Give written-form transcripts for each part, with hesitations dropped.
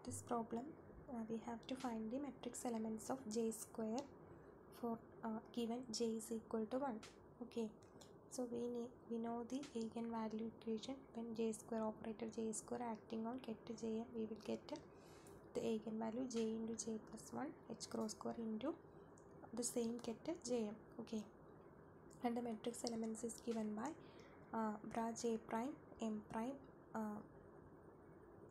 this problem we have to find the matrix elements of J square for given J is equal to 1. Okay, so we know the eigenvalue equation. When J square operator J square acting on ket Jm, we will get the eigenvalue J into J plus 1 h cross square into the same ket Jm. Okay, and the matrix elements is given by bra J prime M prime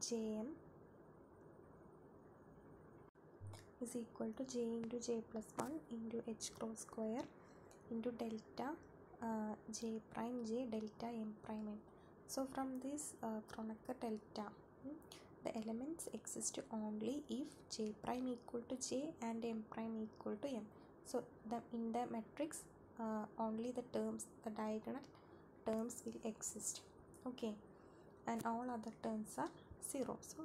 Jm is equal to J into J plus 1 into h cross square into delta J prime J delta M prime M. So from this Kronecker delta, the elements exist only if J prime equal to J and M prime equal to M. So in the matrix only the diagonal terms will exist. Okay, and all other terms are 0. So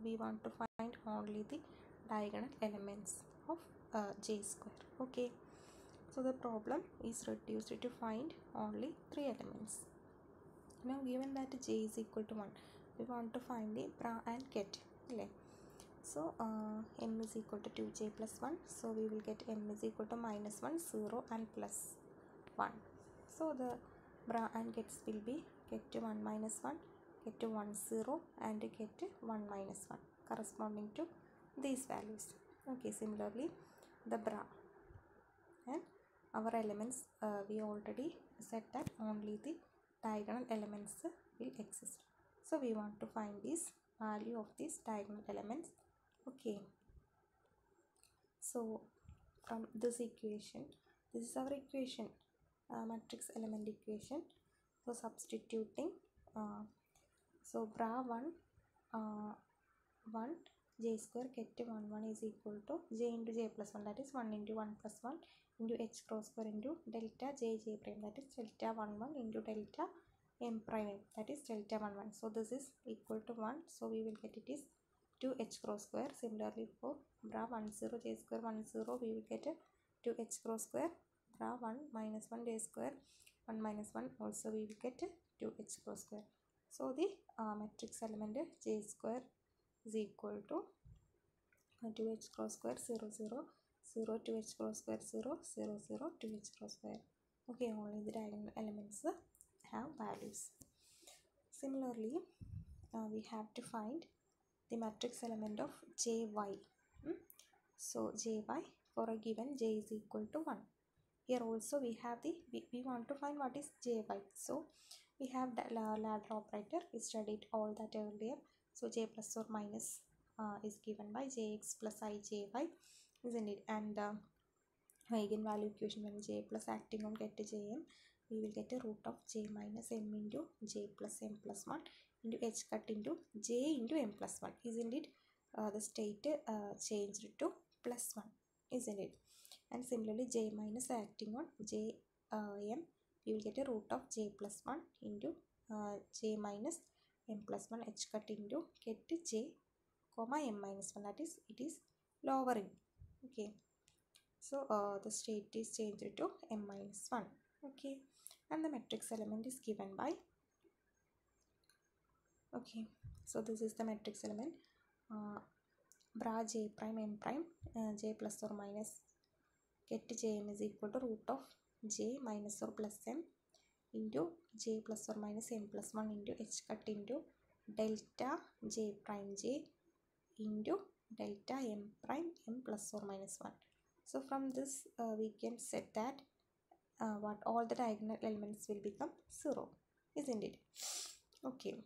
we want to find only the diagonal elements of J square. Okay, so the problem is reduced to find only 3 elements. Now given that J is equal to 1, we want to find the bra and ket. So M is equal to 2J plus 1, so we will get M is equal to minus 1, 0 and plus 1. So the bra and kets will be ket to 1 minus 1, ket to 1 0 and ket to 1 minus 1 corresponding to these values. Okay, similarly the bra and our elements, we already said that only the diagonal elements will exist. So we want to find this value of these diagonal elements. Okay, so from this equation, this is our equation, matrix element equation. So substituting, so bra 1 J square ket 1 1 is equal to J into J plus 1, that is 1 into 1 plus 1 into h cross square into delta J prime, that is delta 1 1 into delta M prime M, that is delta 1 1. So this is equal to 1, so we will get it is 2h cross square. Similarly for bra 1 0 J square 1 0, we will get 2h cross square. Bra 1 minus 1 J square 1 minus 1, also we will get 2h cross square. So the matrix element J square is equal to 2h cross square 0 0 0 2h cross square 0 0 0 2h cross square. Okay, only the diagonal elements have values. Similarly, we have to find the matrix element of Jy. So Jy for a given J is equal to 1. Here also we have the we want to find what is Jy. So we have the ladder operator. We studied all that earlier. So J plus or minus is given by Jx plus I Jy, isn't it? And eigenvalue equation, when J plus acting on ket Jm, we will get a root of J minus M into J plus M plus 1 into H cut into J into M plus 1, isn't it? The state changed to plus 1, isn't it? And similarly J minus acting on J M, we will get a root of J plus 1 into J minus M plus 1 H cut into ket J comma M minus 1, that is it is lowering. Okay, so the state is changed to M minus 1. Okay, and the matrix element is given by, okay, so this is the matrix element, bra J prime M prime J plus or minus ket Jm is equal to root of J minus or plus M into J plus or minus M plus 1 into H cut into delta J prime J into delta M prime M plus or minus 1. So from this we can set that what all the diagonal elements will become 0, isn't it? Okay,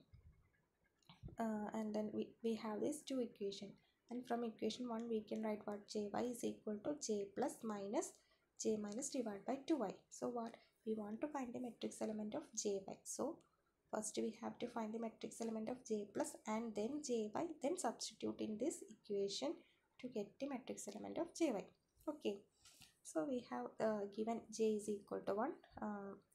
and then we have these two equations, and from equation 1 we can write what Jy is equal to J plus minus J minus divided by 2y. So what we want to find the matrix element of Jy. So first we have to find the matrix element of J plus and then Jy, then substitute in this equation to get the matrix element of Jy. Okay, so we have given J is equal to 1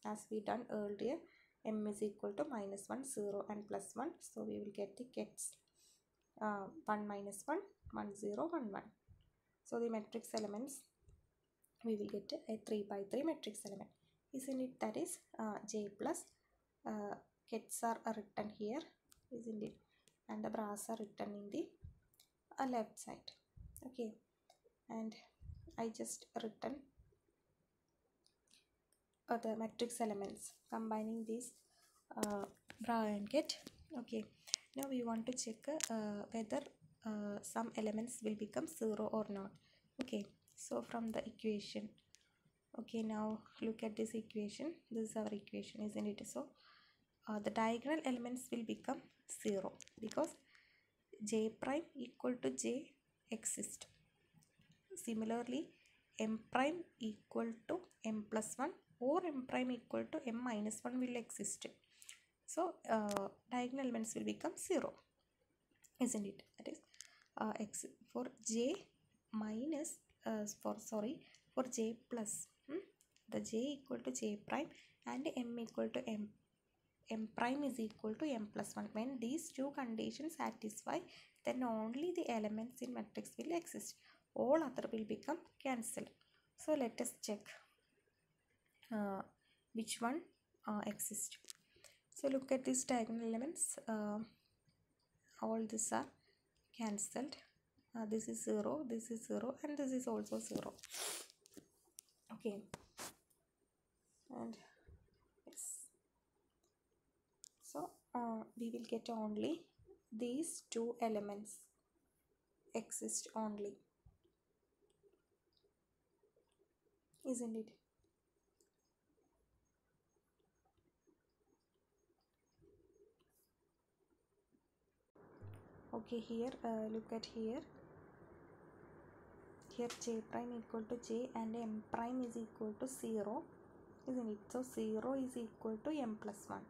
as we done earlier. M is equal to minus 1 0 and plus 1, so we will get the kets 1 minus 1 1 0 1 1. So the matrix elements, we will get a 3 by 3 matrix element, isn't it? That is J plus kets are written here, isn't it? And the bras are written in the a left side. Okay, and I just written the matrix elements combining these bracket. Okay, now we want to check whether some elements will become 0 or not. Okay, so from the equation, okay, now look at this equation. This is our equation, isn't it? So the diagonal elements will become 0 because j prime equal to j exists. Similarly, m prime equal to m plus 1 or m prime equal to m minus 1 will exist. So diagonal elements will become 0, isn't it? That is x for j minus for j plus the j equal to j prime and m equal to m prime is equal to m plus 1. When these two conditions satisfy, then only the elements in matrix will exist. All other will become cancelled. So let us check which one exists. So look at these diagonal elements. All these are cancelled. This is 0, this is 0, and this is also 0. Okay, and yes, so we will get only these two elements exist only, isn't it? Okay, here look at here j prime equal to j and m prime is equal to 0, isn't it? So 0 is equal to m plus 1.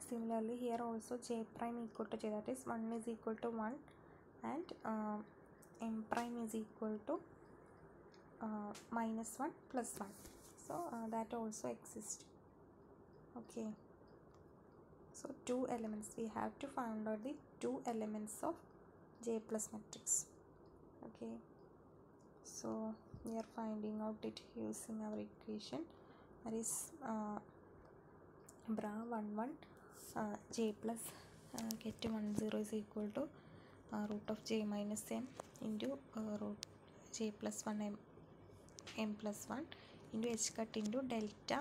Similarly, here also j prime equal to j, that is 1 is equal to 1 and m prime is equal to minus 1 plus 1. So that also exists. Okay, so two elements, we have to find out the two elements of j plus matrix. Okay, so we are finding out it using our equation, that is bra 1 1 j plus get 1 0 is equal to root of j minus m into root j plus 1 m plus 1 into h cut into delta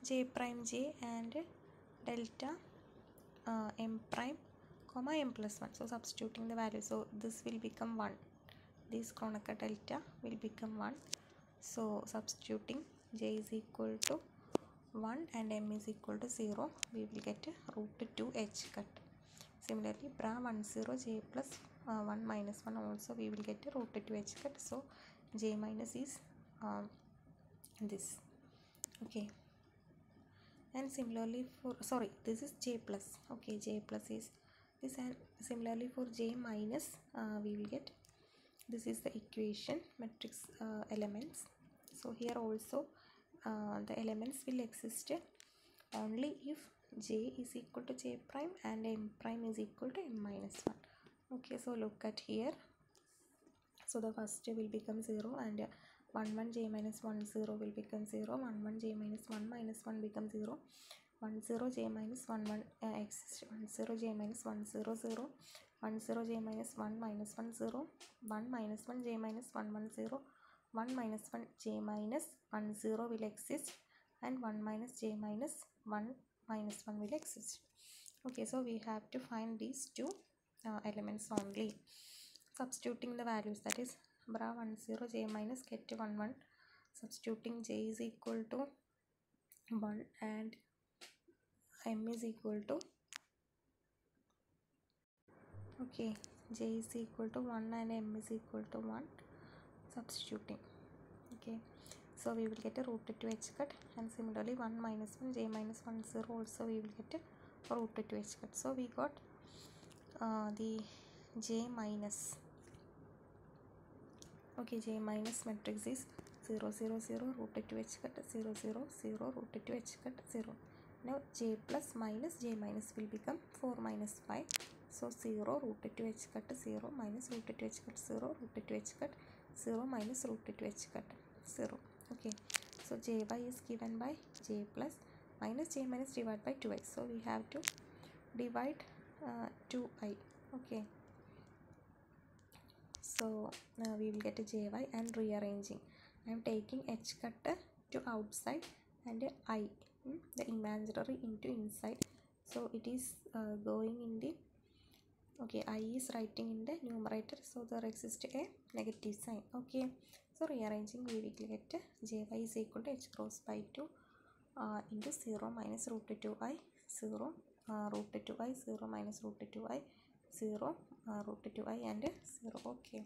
j prime j and delta m prime comma m plus 1. So substituting the value, so this will become 1, this Kronecker delta will become 1. So substituting j is equal to 1 and m is equal to 0, we will get root 2 h cut. Similarly, bra 1 0 j plus 1 minus 1 also we will get root 2 h cut. So j minus is this. Okay, and similarly for this is j plus. Okay, j plus is this, and similarly for j minus we will get, this is the equation matrix elements. So here also the elements will exist only if j is equal to j prime and m prime is equal to m minus 1. Okay, so look at here. So the first will become 0 and 1 1 j minus 1 0 will become 0, 1 1 j minus 1 minus 1 becomes 0, 1 0 j minus 1 1 exists, 1 0 j minus 1 0 0, 1 0 j minus 1 minus 1 0, 1 minus 1 j minus 1 1 0, 1 minus 1 j minus 1 0 will exist, and 1 minus j minus 1 minus 1 will exist. Okay, so we have to find these two elements only, substituting the values, that is bra 1 0 j minus get 1 1, substituting j is equal to 1 and m is equal to, okay, j is equal to 1 and m is equal to 1, substituting. Okay, so we will get a root 2 h cut, and similarly 1 minus 1 j minus 1 0 also we will get a root 2 h cut. So we got the j minus, okay, j minus matrix is 0 0 0 root 2 h cut 0 0 0 root 2 h cut 0. Now j plus minus j minus will become 4 minus 5. So 0 root 2 h cut 0 minus root 2 h cut 0 root 2 h cut 0 minus root 2h cut 0. Okay, so jy is given by j plus minus j minus divided by 2i, so we have to divide 2i. Okay, so we will get a jy and rearranging. I am taking h cut to outside and I, the imaginary, into inside, so it is going in the, okay, I is writing in the numerator, so there exists a negative sign. Okay, so rearranging, we will get jy is equal to h cross by 2 into 0 minus root 2i, 0 root 2i, 0 minus root 2i, 0 root 2i and 0. Okay,